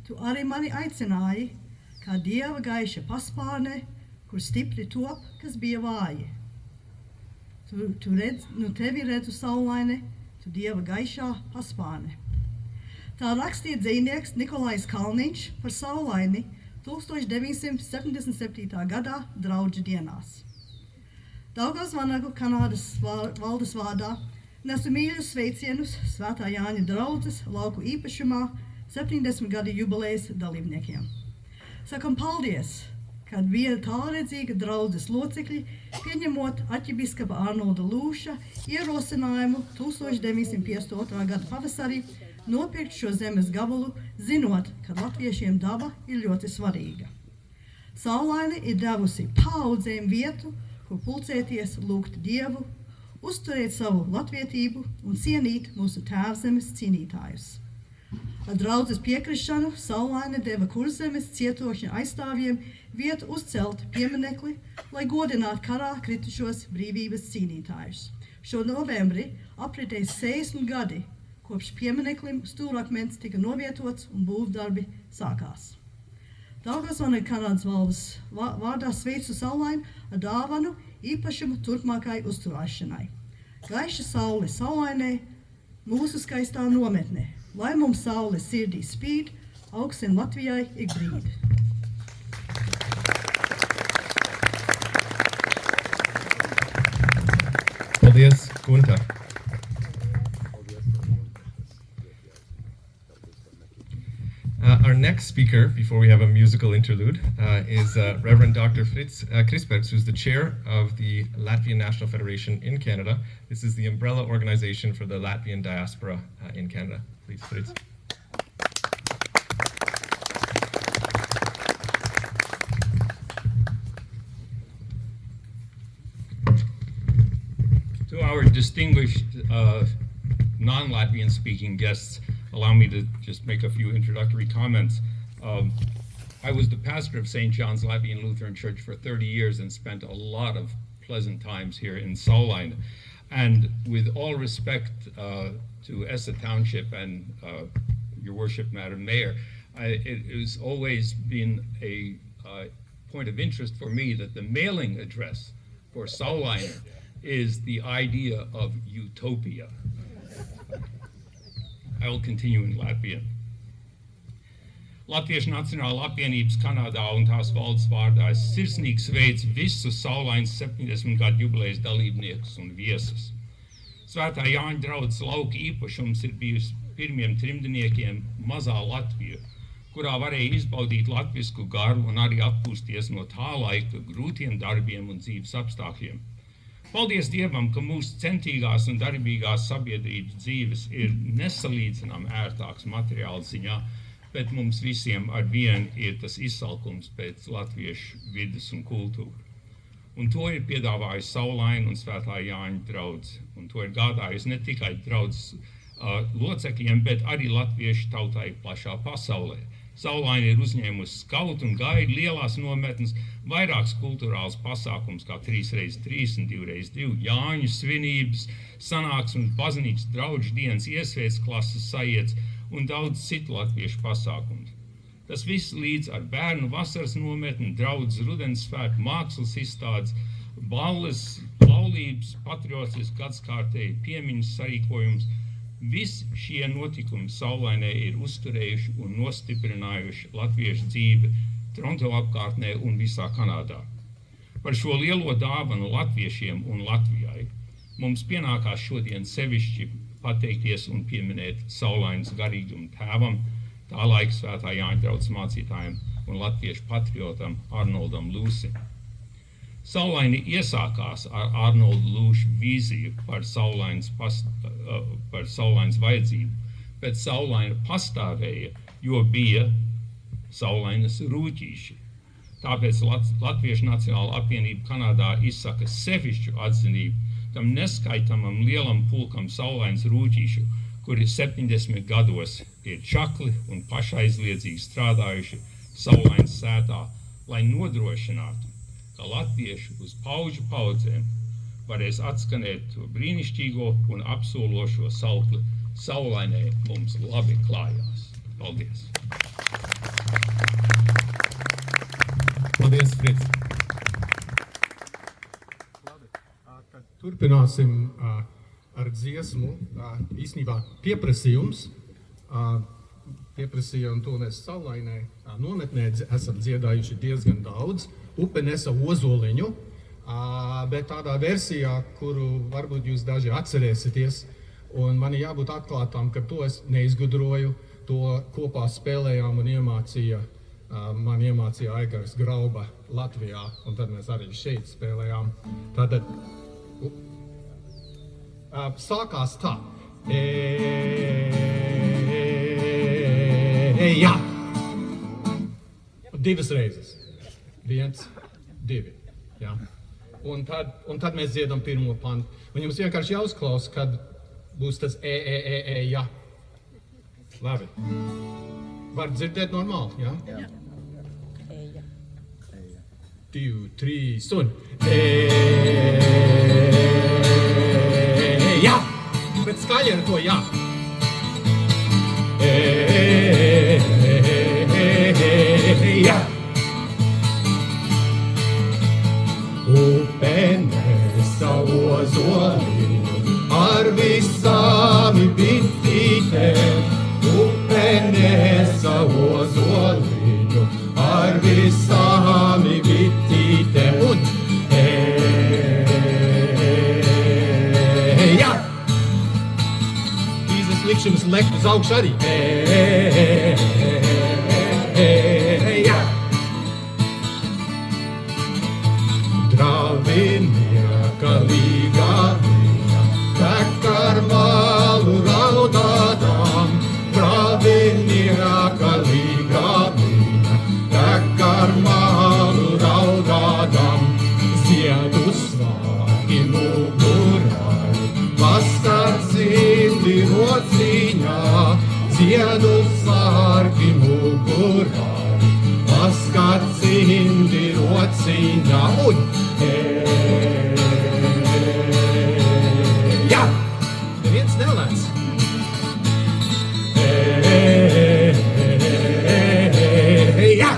tu arī mani aicināji, kā dieva gaiša paspārne, kur stipri top, kas bija vāji. Nu tevi redzu, Saulaine, tu dieva gaišā paspārne. Tā rakstīja dzejnieks Nikolais Kalniņš par Saulaini 1977. gadā draudžu dienās. Daugavsvanagu Kanādas valdes vārdā nesu mīļus sveicienus Svētā Jāņa draudzes lauku īpašumā 70 gadu jubilejas dalībniekiem. Sakam paldies, kad bija tālredzīga draudzes locekļi, pieņemot arķibiskapa Arnolda Lūša ierosinājumu 1952. Gada pavasarī nopirkt šo zemes gabalu, zinot, ka latviešiem daba ir ļoti svarīga. Saulaine ir devusi paaudzēm vietu, kur pulcēties, lūgt Dievu, uzturēt savu latvietību un cienīt mūsu tēvzemes cīnītājus. Ar draudzes piekrišanu Saulaine deva Kurzemes cietošņa aizstāvjiem vietu uzcelt pieminekli, lai godinātu karā kritušos brīvības cīnītājus. Šo novembri apritēs 60 gadi, kopš piemineklim stūrakmens tika novietots un būvdarbi sākās. Daugavsvana Kanādas valdes vārdā sveicu Saulaini ar dāvanu īpašumu turpmākai uzturēšanai. Gaiša saule Saulainē, mūsu skaistā nometnē, lai mums saule sirdī spīd, augstiem Latvijai ik brīdi. Paldies, Gunta. Our next speaker, before we have a musical interlude, is Reverend Dr. Fritz Krisbergs, who's the chair of the Latvian National Federation in Canada. This is the umbrella organization for the Latvian diaspora in Canada. Please, Fritz. To our distinguished non-Latvian speaking guests, allow me to just make a few introductory comments. I was the pastor of St. John's Latvian Lutheran Church for 30 years and spent a lot of pleasant times here in Saulaine. And with all respect to Essa Township and your worship, Madam Mayor, it has always been a point of interest for me that the mailing address for Saulaine is the idea of utopia. I will continue in Latvian. Latviešu Nacionālā apvienības Kanādā un tās valdes vārdā es sirsnīgi sveicu visus Saulainas 70 gadu jubilejas dalībniekus un viesus. Svētā Jāņa draudzes lauka īpašums ir bijusi pirmiem trimdniekiem Mazā Latvija, kurā varēja izbaudīt latvisku garu un arī atpūsties no tā laika grūtiem darbiem un dzīves apstākļiem. Paldies Dievam, ka mūsu centīgās un darbīgās sabiedrības dzīves ir nesalīdzinām ērtāks materiāla ziņā, bet mums visiem ar vienu ir tas izsalkums pēc latviešu vidas un kultūra. Un to ir piedāvājis Saulaine un Svētā Jāņa draudze. Un to ir gādājis ne tikai draudzes locekļiem, bet arī latviešu tautai plašā pasaulē. Saulaine ir uzņēmusi skautu un gaidu lielās nometnes, vairākas kulturāls pasākums kā 3x3 un 2x2, Jāņu svinības, sanāksmes, baznīcas draudžu dienas, iesvētas klases sajiets un daudz citu latviešu pasākumus. Tas viss līdz ar bērnu vasaras nometni, draudzes rudens svētku, mākslas izstādes, balles, laulības, patriotisks gadskārtēji, piemiņas sarīkojums, Visi šie notikumi Saulainē ir uzturējuši un nostiprinājuši latviešu dzīvi Toronto apkārtnē un visā Kanādā. Par šo lielo dāvanu latviešiem un Latvijai mums pienākās šodien sevišķi pateikties un pieminēt Saulainas garīgumu tēvam, tā laika svētā Jāņa draudzes mācītājiem un latviešu patriotam Arnoldam Lūsim. Saulaini iesākās ar Arnoldu Lūšu vīziju par Saulainas vajadzību, bet Saulaina pastāvēja, jo bija Saulainas rūķīši. Tāpēc Latviešu Nacionāla apvienība Kanādā izsaka sevišķu atzinību tam neskaitamam lielam pulkam Saulainas rūķīšu, kuri 70 gados ir čakli un pašaizliedzīgi strādājuši Saulainas sētā, lai nodrošinātu, ka latvieši uz paudžu paudzēm varēs atskanēt to brīnišķīgo un apsološo saukli Saulainē mums labi klājās. Paldies! Paldies, Frits! Turpināsim ar dziesmu. Īstenībā pieprasījums, un to mēs Saulainē nometnē esam dziedājuši diezgan daudz. Upe nesa ozoliņu, bet tādā versijā, kuru varbūt jūs daži atcerēsieties, un man jābūt atklātām, ka to es neizgudroju, to kopā spēlējām un man iemācīja Aigars Grauba Latvijā, un tad mēs arī šeit spēlējām. Tātad sākās tā. Jā! Divas reizes. 1, 2. Jā. Un tad mēs dziedam pirmo pantu. Un jums vienkārši jāuzklausa, kad būs tas jā. Labi. Var dzirdēt normāli, jā? Jā. 2, 3 un jā! Bet skaļi ar to jā! Jā! Upe nesa ozoliņu ar visām bitītēm. Upe nesa ozoliņu ar visām bitītēm. Un jā! Īzes likšanas lekt uz augšu arī. Jā! Dravinieka līgā viņa tek ar malu raudādām. Dravinieka līgā viņa tek ar malu raudādām. Ziedu svāki mugurai, vasar zindi rociņā. Ziedu svāki mugurai, vasar zindi rociņā. Un jā! Neviens nelēc. Jā!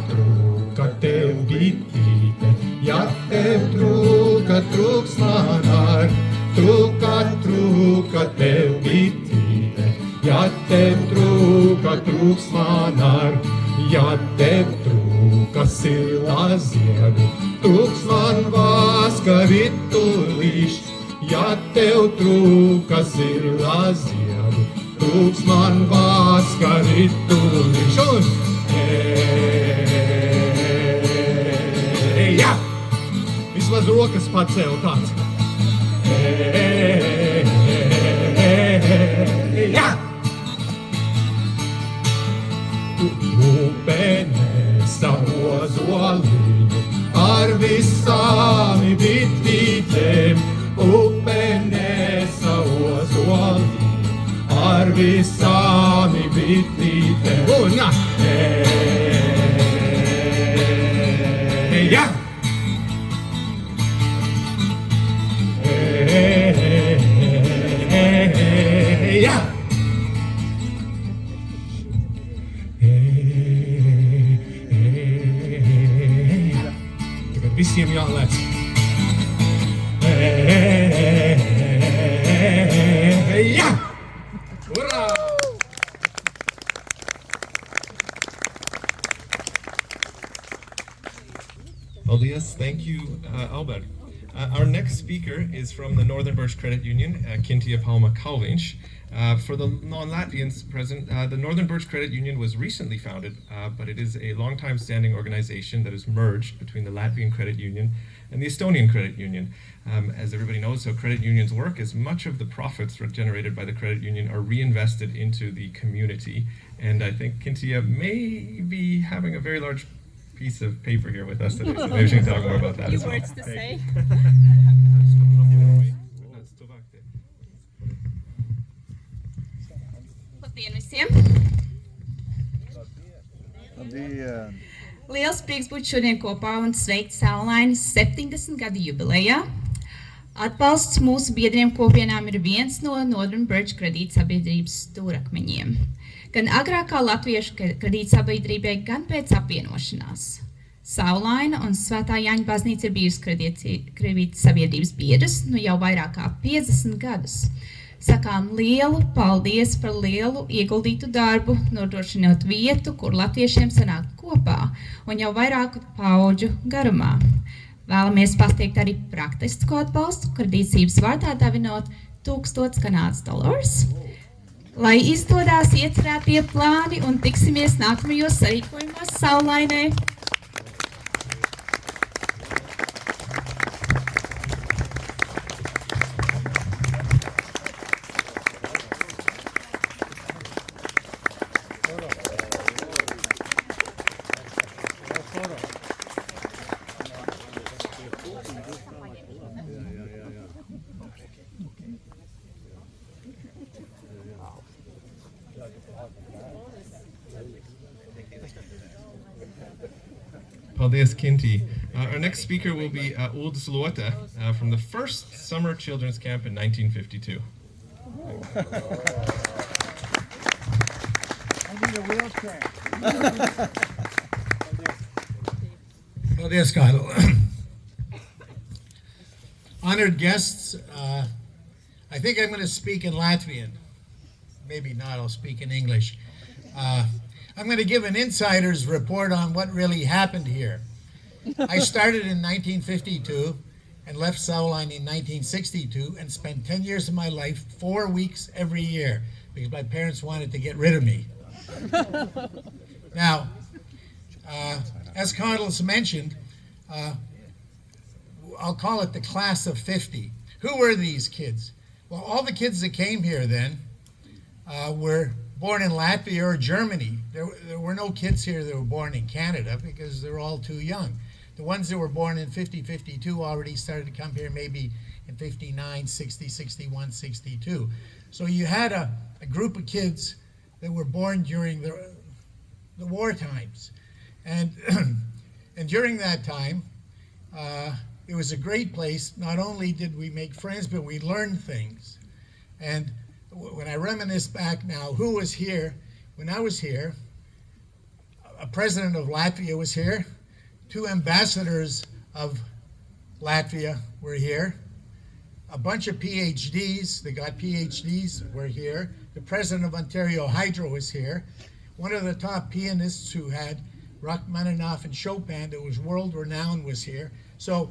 Trūka tev bitīte, ja tev trūks man ar. Trūka tev bitīte, ja tev trūks man ar. Ja tev trūka silā ziedu, trūks man vaska ritulīšs. Ja tev trūka silā ziedu, trūks man vaska ritulīšs. Un jā! Vismaz rokas pacēl tāds. Jā! Upe nesa ozoliņu ar visām bitītēm. Upe nesa ozoliņu ar visām bitītēm. Un jā! Jā! Jā! Visiem jālēc. Yeah! Hurrah! Paldies, thank you, Albert. Our next speaker is from the Northern Birch Credit Union, Kintia Palma Kalvinch. For the non-Latvians present, the Northern Birch Credit Union was recently founded, but it is a long-time standing organization that is merged between the Latvian Credit Union and the Estonian Credit Union. As everybody knows, how credit unions work is much of the profits generated by the credit union are reinvested into the community. And I think Kintia may be having a very large piece of paper here with us today, so maybe she can talk more about that as well. Words to say. Labdien visiem! Liels prieks būt šodien kopā un sveikt Saulaines 70 gadu jubilejā. Atbalsts mūsu biedriem kopienām ir viens no Northern Birch kredītsabiedrības stūrakmeņiem. Gan agrākā latviešu kredītsabiedrībai, gan pēc apvienošanās. Saulaina un Svētā Jāņa baznīca ir bijusi kredītsabiedrības biedras nu jau vairāk kā 50 gadus. Sakām lielu paldies par lielu ieguldītu darbu, nodrošinot vietu, kur latviešiem sanākt kopā un jau vairāku paudžu garumā. Vēlamies pasniegt arī praktisku atbalstu, kredītības vārdā davinot $1000 Kanādas. Lai izdodās iecerētie plāni un tiksimies nākamajos sarīkojumos Saulainē. Paldies, Kinti. Our next speaker will be Uldis Luota from the first summer children's camp in 1952. I need a wheelchair. Paldies, Kyle. Honored guests, I think I'm going to speak in Latvian. Maybe not, I'll speak in English. I'm going to give an insider's report on what really happened here. I started in 1952 and left Saulaine in 1962 and spent 10 years of my life, 4 weeks every year, because my parents wanted to get rid of me. Now, as Carlos mentioned, I'll call it the class of 50. Who were these kids? Well, all the kids that came here then were born in Latvia or Germany. There were no kids here that were born in Canada because they're all too young. The ones that were born in 50, 52 already started to come here maybe in 59, 60, 61, 62. So you had a group of kids that were born during the war times. And, and during that time, it was a great place. Not only did we make friends, but we learned things. And when I reminisce back now, who was here? When I was here, a president of Latvia was here. 2 ambassadors of Latvia were here. A bunch of PhDs, they got PhDs, were here. The president of Ontario Hydro was here. One of the top pianists who had Rachmaninoff and Chopin that was world renowned was here. So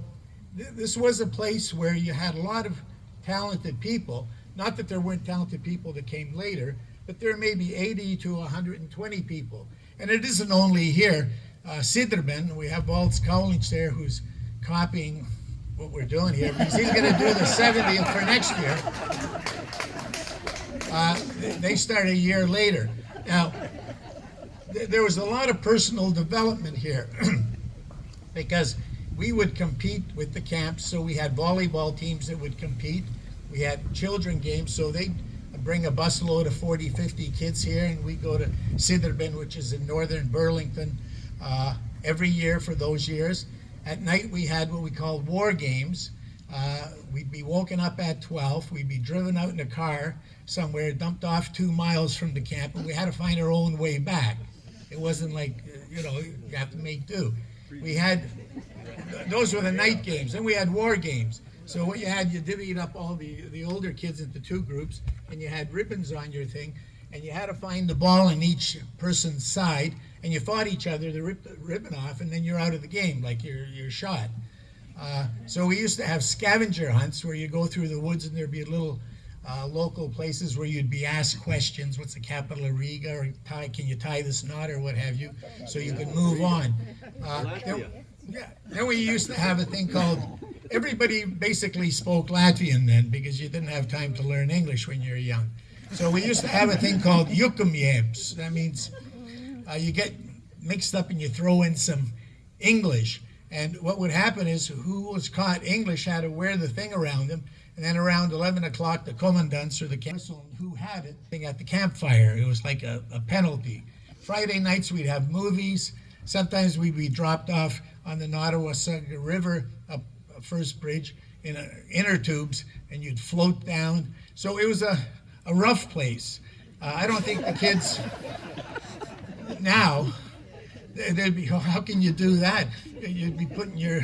this was a place where you had a lot of talented people. Not that there weren't talented people that came later, but there may be 80 to 120 people. And it isn't only here. Sidrben, we have Valds Kauliņš there who's copying what we're doing here because he's going to do the 70th for next year. They start a year later. Now, there was a lot of personal development here because we would compete with the camps. So we had volleyball teams that would compete. We had children games, so they'd bring a busload of 40, 50 kids here, and we'd go to Sidrben, which is in northern Burlington, every year for those years. At night, we had what we called war games. We'd be woken up at 12. We'd be driven out in a car somewhere, dumped off 2 miles from the camp, and we had to find our own way back. It wasn't like, you have to make do. We had, those were the night games. Then we had war games. So what you had, you divvied up all the older kids into 2 groups, and you had ribbons on your thing, and you had to find the ball in each person's side, and you fought each other to rip the ribbon off, and then you're out of the game, like you're shot. So we used to have scavenger hunts where you go through the woods and there'd be little local places where you'd be asked questions. What's the capital of Riga? Or can you tie this knot or what have you? So you could move on. Then we used to have a thing called, everybody basically spoke Latvian then because you didn't have time to learn English when you were young. So we used to have a thing called yukumjēbs. That means you get mixed up and you throw in some English. And what would happen is who was caught English had to wear the thing around them. And then around 11 o'clock, the commandants or the council who had it thing at the campfire. It was like a penalty. Friday nights, we'd have movies. Sometimes we'd be dropped off on the Nottawasaga River up First Bridge in inner tubes, and you'd float down. So it was a rough place. I don't think the kids now, they'd be, oh, how can you do that? You'd be putting your,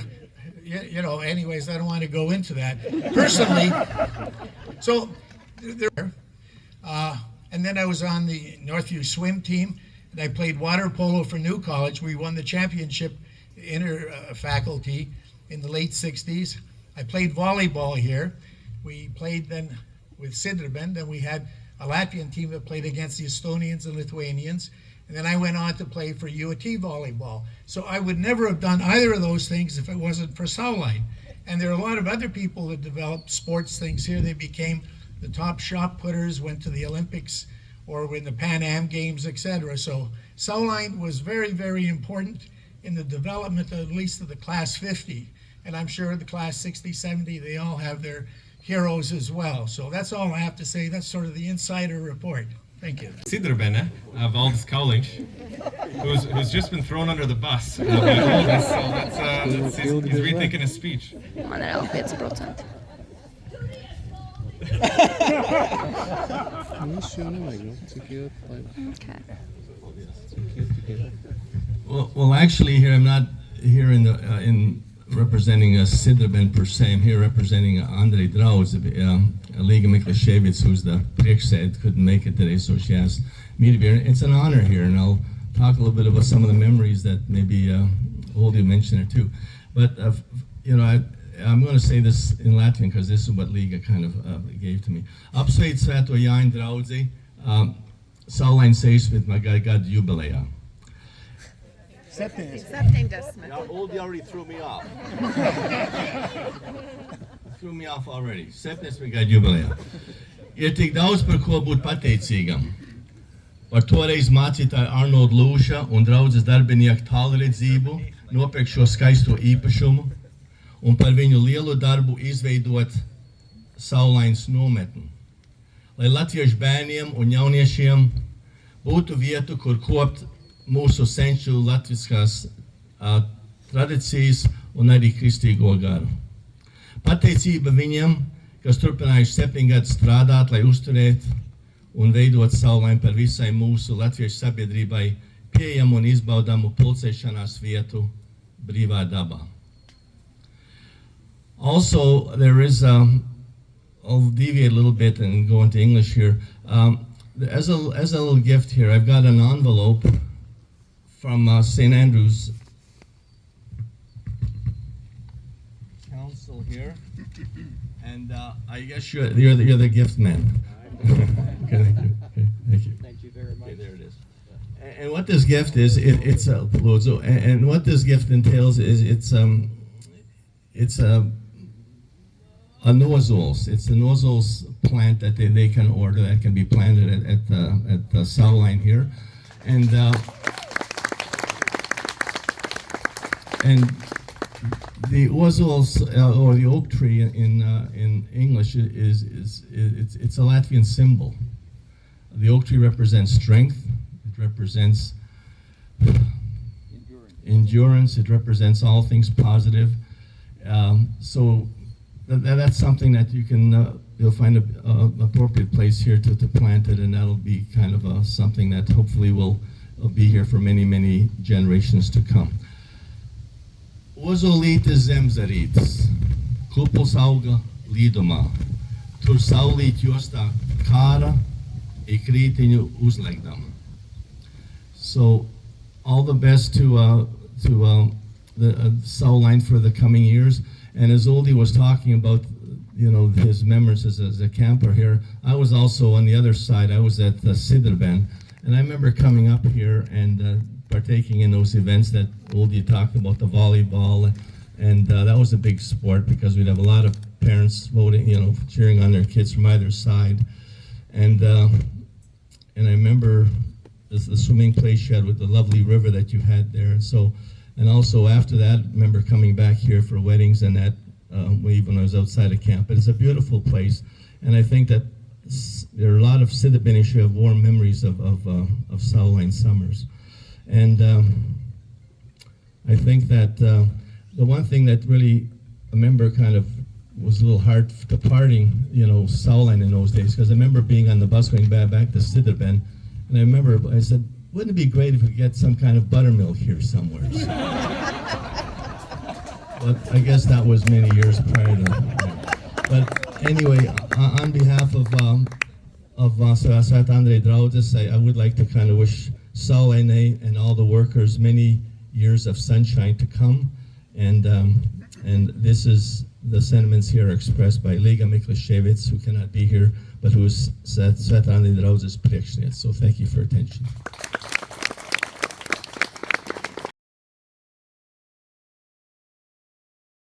you know, anyways, I don't want to go into that. Personally, so there, and then I was on the Northview swim team, and I played water polo for New College. We won the championship inter-faculty in the late 60s. I played volleyball here. We played then with Sidrben, then we had a Latvian team that played against the Estonians and Lithuanians. And then I went on to play for UAT volleyball. So I would never have done either of those things if it wasn't for Saulaine. And there are a lot of other people that developed sports things here. They became the top shot putters, went to the Olympics or in the Pan Am Games, etc. So Saulaine was very, very important in the development, at least of the class 50. And I'm sure the class 60, 70, they all have their heroes as well. So that's all I have to say. That's sort of the insider report. Thank you. Sidrben, Valdis Kauliņš, who's just been thrown under the bus by Valdis, so he's rethinking his speech. Man ir vēl 5%. Well, actually, here I'm not here in representing Sidrben per se. I'm here representing Andrei Draudz, Liga Miklashevitz, who's the priekšsēd, couldn't make it today, so she asked me to be here. It's an honor here, and I'll talk a little bit about some of the memories that maybe Oldi mentioned or two. But you know, I'm going to say this in Latvian because this is what Liga kind of gave to me. Apsveic Svēto Jāņu draudzi, Saulaine 60. gadu jubilejā. 70. Yeah, Oldi already threw me off. Threw me off already. 70. gadu jubilejā. Ir tik daudz par ko būt pateicīgam. Par toreiz mācītāju Arnoldu Lūša un draudzes darbinieku tālredzību nopirkt šo skaisto īpašumu un par viņu lielu darbu izveidot Saulainas nometni. Lai latviešu bērniem un jauniešiem būtu vietu, kur kopt mūsu senču latviskās tradīcijas un arī kristīgo garu. Pateicība viņiem, kas turpinājuši 7 gadus strādāt, lai uzturētu un veidot Saulaini par visai mūsu latviešu sabiedrībai pieejamu un izbaudamu pulcēšanās vietu brīvā dabā. Also, there is, I'll deviate a little bit and go into English here. As a little gift here, I've got an envelope from St. Andrew's Council here, and I guess you're the gift man. Okay, thank you. Okay, thank you. Thank you very much. Okay, there it is. And what this gift is, it's a and what this gift entails is it's a nozzles. It's a nozzles plant that they can order that can be planted at the Saulaine here, and the ozols or the oak tree in English it's a Latvian symbol. The oak tree represents strength. It represents endurance. It represents all things positive. So that's something that you can you'll find an appropriate place here to plant it, and that'll be kind of something that hopefully will be here for many generations to come. Ozolītes zemzarītes, kupls auga līdumā, tur saulīt jostā kara I krītiņu uzliekdam. So, all the best to Saulaine for the coming years. And as Oldie was talking about, you know, his memories as a camper here, I was also on the other side. I was at the Sidderben, and I remember coming up here and partaking in those events that Oldie talked about, the volleyball, and that was a big sport because we'd have a lot of parents voting, you know, cheering on their kids from either side. And I remember the swimming place you had with the lovely river that you had there. And so, and also after that, I remember coming back here for weddings and that when I was outside of camp. But it's a beautiful place, and I think that there are a lot of Sidabinish who have warm memories of Saulaine summers. And I think that the one thing that really I remember kind of was a little hard departing, you know, Saulaine in those days, because I remember being on the bus going back to Sidderben, and I remember I said, wouldn't it be great if we could get some kind of buttermilk here somewhere? But I guess that was many years prior to that. But anyway, on behalf of Svat Andrei Draudzes, I would like to kind of wish Saulaine and all the workers many years of sunshine to come. And this is the sentiments here expressed by Liga Miklashevitz, who cannot be here, but who is Svat Andrei Draudzes Priekšnieks. So thank you for your attention.